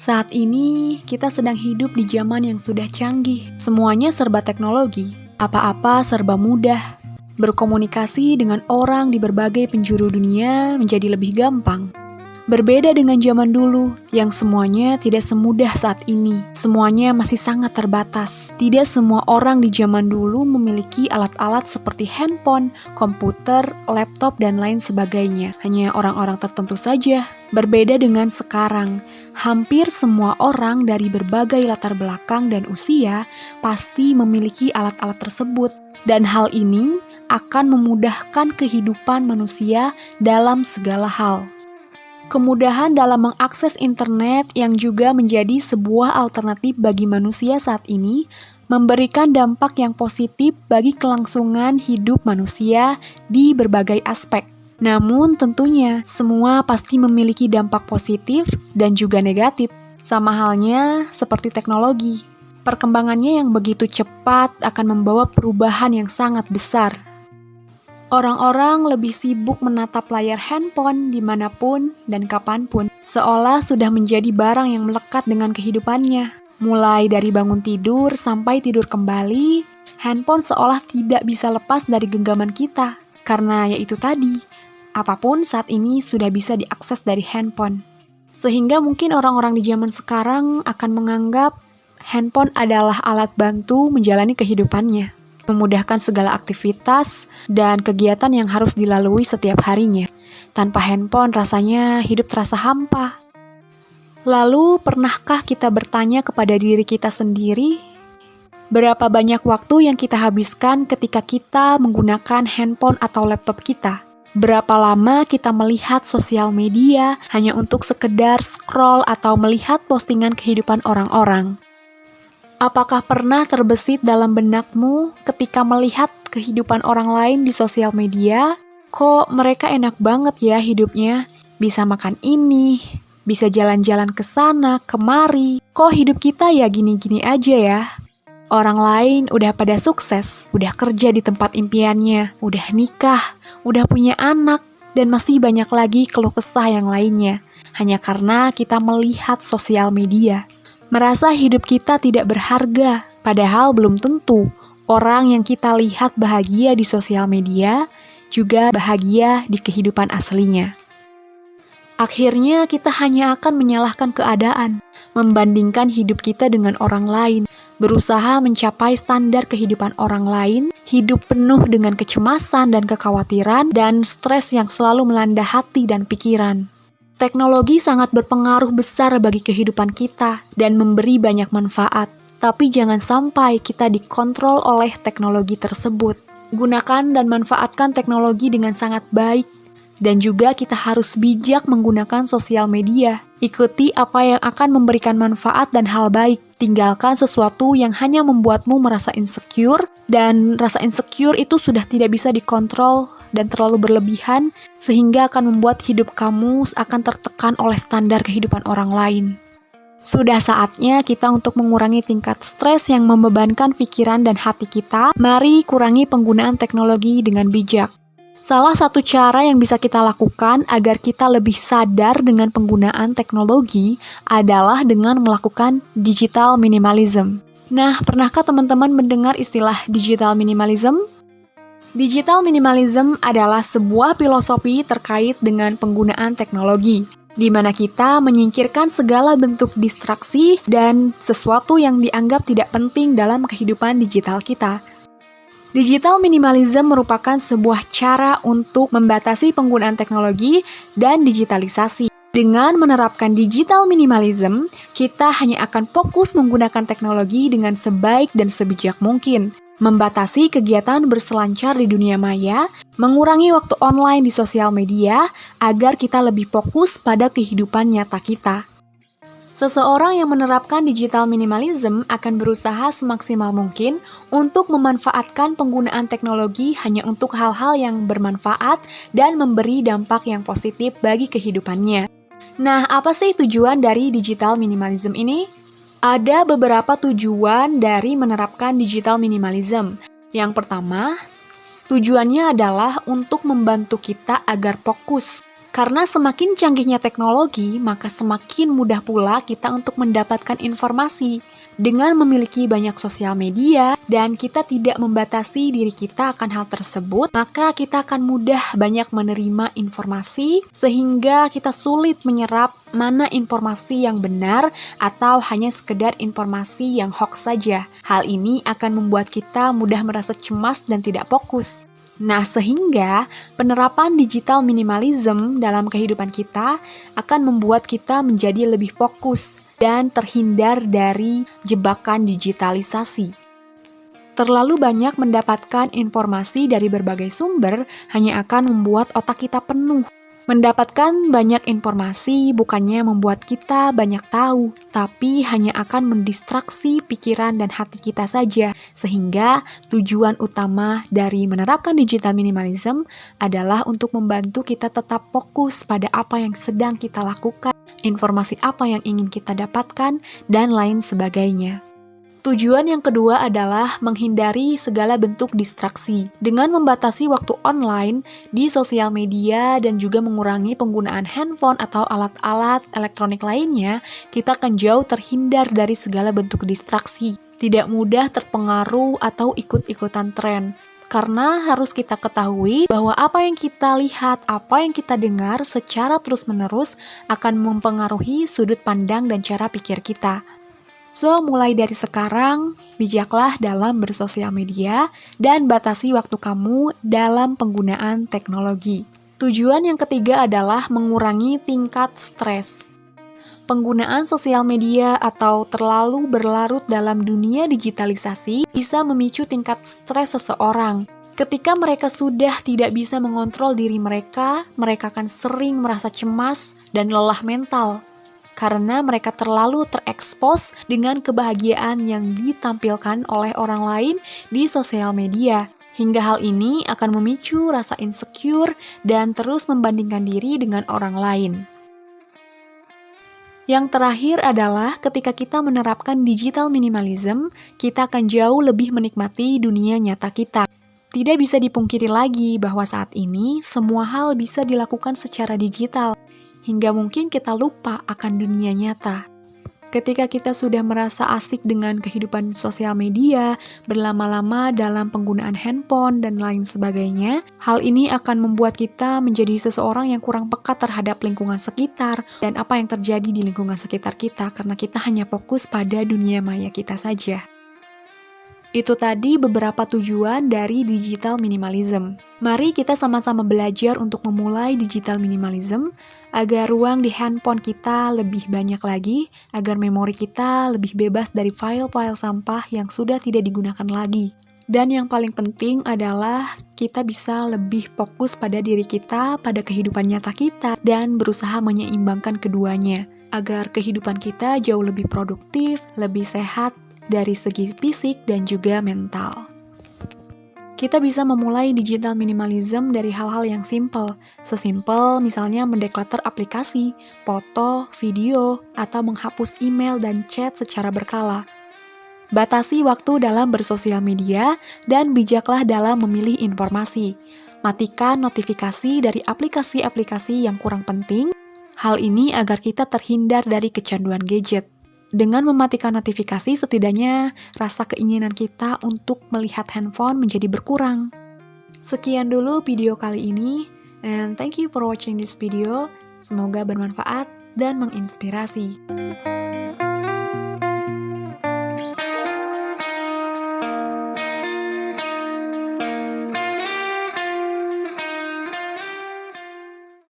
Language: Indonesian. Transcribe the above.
Saat ini, kita sedang hidup di zaman yang sudah canggih. Semuanya serba teknologi, apa-apa serba mudah. Berkomunikasi dengan orang di berbagai penjuru dunia menjadi lebih gampang. Berbeda dengan zaman dulu, yang semuanya tidak semudah saat ini. Semuanya masih sangat terbatas. Tidak semua orang di zaman dulu memiliki alat-alat seperti handphone, komputer, laptop, dan lain sebagainya. Hanya orang-orang tertentu saja. Berbeda dengan sekarang, hampir semua orang dari berbagai latar belakang dan usia pasti memiliki alat-alat tersebut. Dan hal ini akan memudahkan kehidupan manusia dalam segala hal. Kemudahan dalam mengakses internet yang juga menjadi sebuah alternatif bagi manusia saat ini memberikan dampak yang positif bagi kelangsungan hidup manusia di berbagai aspek. Namun tentunya semua pasti memiliki dampak positif dan juga negatif, sama halnya seperti teknologi. Perkembangannya yang begitu cepat akan membawa perubahan yang sangat besar. Orang-orang lebih sibuk menatap layar handphone dimanapun dan kapanpun, seolah sudah menjadi barang yang melekat dengan kehidupannya. Mulai dari bangun tidur sampai tidur kembali, handphone seolah tidak bisa lepas dari genggaman kita. Karena yaitu tadi, apapun saat ini sudah bisa diakses dari handphone. Sehingga mungkin orang-orang di zaman sekarang akan menganggap handphone adalah alat bantu menjalani kehidupannya, memudahkan segala aktivitas dan kegiatan yang harus dilalui setiap harinya. Tanpa handphone rasanya hidup terasa hampa. Lalu, pernahkah kita bertanya kepada diri kita sendiri, berapa banyak waktu yang kita habiskan ketika kita menggunakan handphone atau laptop kita? Berapa lama kita melihat sosial media hanya untuk sekedar scroll atau melihat postingan kehidupan orang-orang? Apakah pernah terbesit dalam benakmu ketika melihat kehidupan orang lain di sosial media? Kok mereka enak banget ya hidupnya? Bisa makan ini, bisa jalan-jalan ke sana, kemari. Kok hidup kita ya gini-gini aja ya? Orang lain udah pada sukses, udah kerja di tempat impiannya, udah nikah, udah punya anak, dan masih banyak lagi keluh kesah yang lainnya. Hanya karena kita melihat sosial media. Merasa hidup kita tidak berharga, padahal belum tentu orang yang kita lihat bahagia di sosial media juga bahagia di kehidupan aslinya. Akhirnya kita hanya akan menyalahkan keadaan, membandingkan hidup kita dengan orang lain, berusaha mencapai standar kehidupan orang lain, hidup penuh dengan kecemasan dan kekhawatiran, dan stres yang selalu melanda hati dan pikiran. Teknologi sangat berpengaruh besar bagi kehidupan kita dan memberi banyak manfaat. Tapi jangan sampai kita dikontrol oleh teknologi tersebut. Gunakan dan manfaatkan teknologi dengan sangat baik. Dan juga kita harus bijak menggunakan sosial media. Ikuti apa yang akan memberikan manfaat dan hal baik. Tinggalkan sesuatu yang hanya membuatmu merasa insecure. Dan rasa insecure itu sudah tidak bisa dikontrol dan terlalu berlebihan, sehingga akan membuat hidup kamu akan tertekan oleh standar kehidupan orang lain. Sudah saatnya kita untuk mengurangi tingkat stres yang membebankan pikiran dan hati kita. Mari kurangi penggunaan teknologi dengan bijak. Salah satu cara yang bisa kita lakukan agar kita lebih sadar dengan penggunaan teknologi adalah dengan melakukan digital minimalism. Nah, pernahkah teman-teman mendengar istilah digital minimalism? Digital minimalism adalah sebuah filosofi terkait dengan penggunaan teknologi, di mana kita menyingkirkan segala bentuk distraksi dan sesuatu yang dianggap tidak penting dalam kehidupan digital kita. Digital minimalism merupakan sebuah cara untuk membatasi penggunaan teknologi dan digitalisasi. Dengan menerapkan digital minimalism, kita hanya akan fokus menggunakan teknologi dengan sebaik dan sebijak mungkin, membatasi kegiatan berselancar di dunia maya, mengurangi waktu online di sosial media, agar kita lebih fokus pada kehidupan nyata kita. Seseorang yang menerapkan digital minimalism akan berusaha semaksimal mungkin untuk memanfaatkan penggunaan teknologi hanya untuk hal-hal yang bermanfaat dan memberi dampak yang positif bagi kehidupannya. Nah, apa sih tujuan dari digital minimalism ini? Ada beberapa tujuan dari menerapkan digital minimalism. Yang pertama, tujuannya adalah untuk membantu kita agar fokus. Karena semakin canggihnya teknologi, maka semakin mudah pula kita untuk mendapatkan informasi. Dengan memiliki banyak sosial media dan kita tidak membatasi diri kita akan hal tersebut, maka kita akan mudah banyak menerima informasi sehingga kita sulit menyerap mana informasi yang benar atau hanya sekedar informasi yang hoax saja. Hal ini akan membuat kita mudah merasa cemas dan tidak fokus. Nah, sehingga penerapan digital minimalism dalam kehidupan kita akan membuat kita menjadi lebih fokus dan terhindar dari jebakan digitalisasi. Terlalu banyak mendapatkan informasi dari berbagai sumber hanya akan membuat otak kita penuh. Mendapatkan banyak informasi bukannya membuat kita banyak tahu, tapi hanya akan mendistraksi pikiran dan hati kita saja. Sehingga tujuan utama dari menerapkan digital minimalism adalah untuk membantu kita tetap fokus pada apa yang sedang kita lakukan, informasi apa yang ingin kita dapatkan, dan lain sebagainya. Tujuan yang kedua adalah menghindari segala bentuk distraksi. Dengan membatasi waktu online di sosial media dan juga mengurangi penggunaan handphone atau alat-alat elektronik lainnya, kita akan jauh terhindar dari segala bentuk distraksi. Tidak mudah terpengaruh atau ikut-ikutan tren. Karena harus kita ketahui bahwa apa yang kita lihat, apa yang kita dengar secara terus-menerus akan mempengaruhi sudut pandang dan cara pikir kita. So, mulai dari sekarang, bijaklah dalam bersosial media dan batasi waktu kamu dalam penggunaan teknologi. Tujuan yang ketiga adalah mengurangi tingkat stres. Penggunaan sosial media atau terlalu berlarut dalam dunia digitalisasi bisa memicu tingkat stres seseorang. Ketika mereka sudah tidak bisa mengontrol diri mereka akan sering merasa cemas dan lelah mental. Karena mereka terlalu terekspos dengan kebahagiaan yang ditampilkan oleh orang lain di sosial media. Hingga hal ini akan memicu rasa insecure dan terus membandingkan diri dengan orang lain. Yang terakhir adalah ketika kita menerapkan digital minimalism, kita akan jauh lebih menikmati dunia nyata kita. Tidak bisa dipungkiri lagi bahwa saat ini semua hal bisa dilakukan secara digital. Hingga mungkin kita lupa akan dunia nyata. Ketika kita sudah merasa asik dengan kehidupan sosial media, berlama-lama dalam penggunaan handphone, dan lain sebagainya, hal ini akan membuat kita menjadi seseorang yang kurang peka terhadap lingkungan sekitar dan apa yang terjadi di lingkungan sekitar kita, karena kita hanya fokus pada dunia maya kita saja. Itu tadi beberapa tujuan dari digital minimalism. Mari kita sama-sama belajar untuk memulai digital minimalism agar ruang di handphone kita lebih banyak lagi, agar memori kita lebih bebas dari file-file sampah yang sudah tidak digunakan lagi. Dan yang paling penting adalah kita bisa lebih fokus pada diri kita, pada kehidupan nyata kita, dan berusaha menyeimbangkan keduanya, agar kehidupan kita jauh lebih produktif, lebih sehat, dari segi fisik dan juga mental. Kita bisa memulai digital minimalism dari hal-hal yang simple, sesimpel misalnya mendeklutter aplikasi, foto, video, atau menghapus email dan chat secara berkala. Batasi waktu dalam bersosial media dan bijaklah dalam memilih informasi. Matikan notifikasi dari aplikasi-aplikasi yang kurang penting. Hal ini agar kita terhindar dari kecanduan gadget. Dengan mematikan notifikasi, setidaknya rasa keinginan kita untuk melihat handphone menjadi berkurang. Sekian dulu video kali ini, and thank you for watching this video. Semoga bermanfaat dan menginspirasi.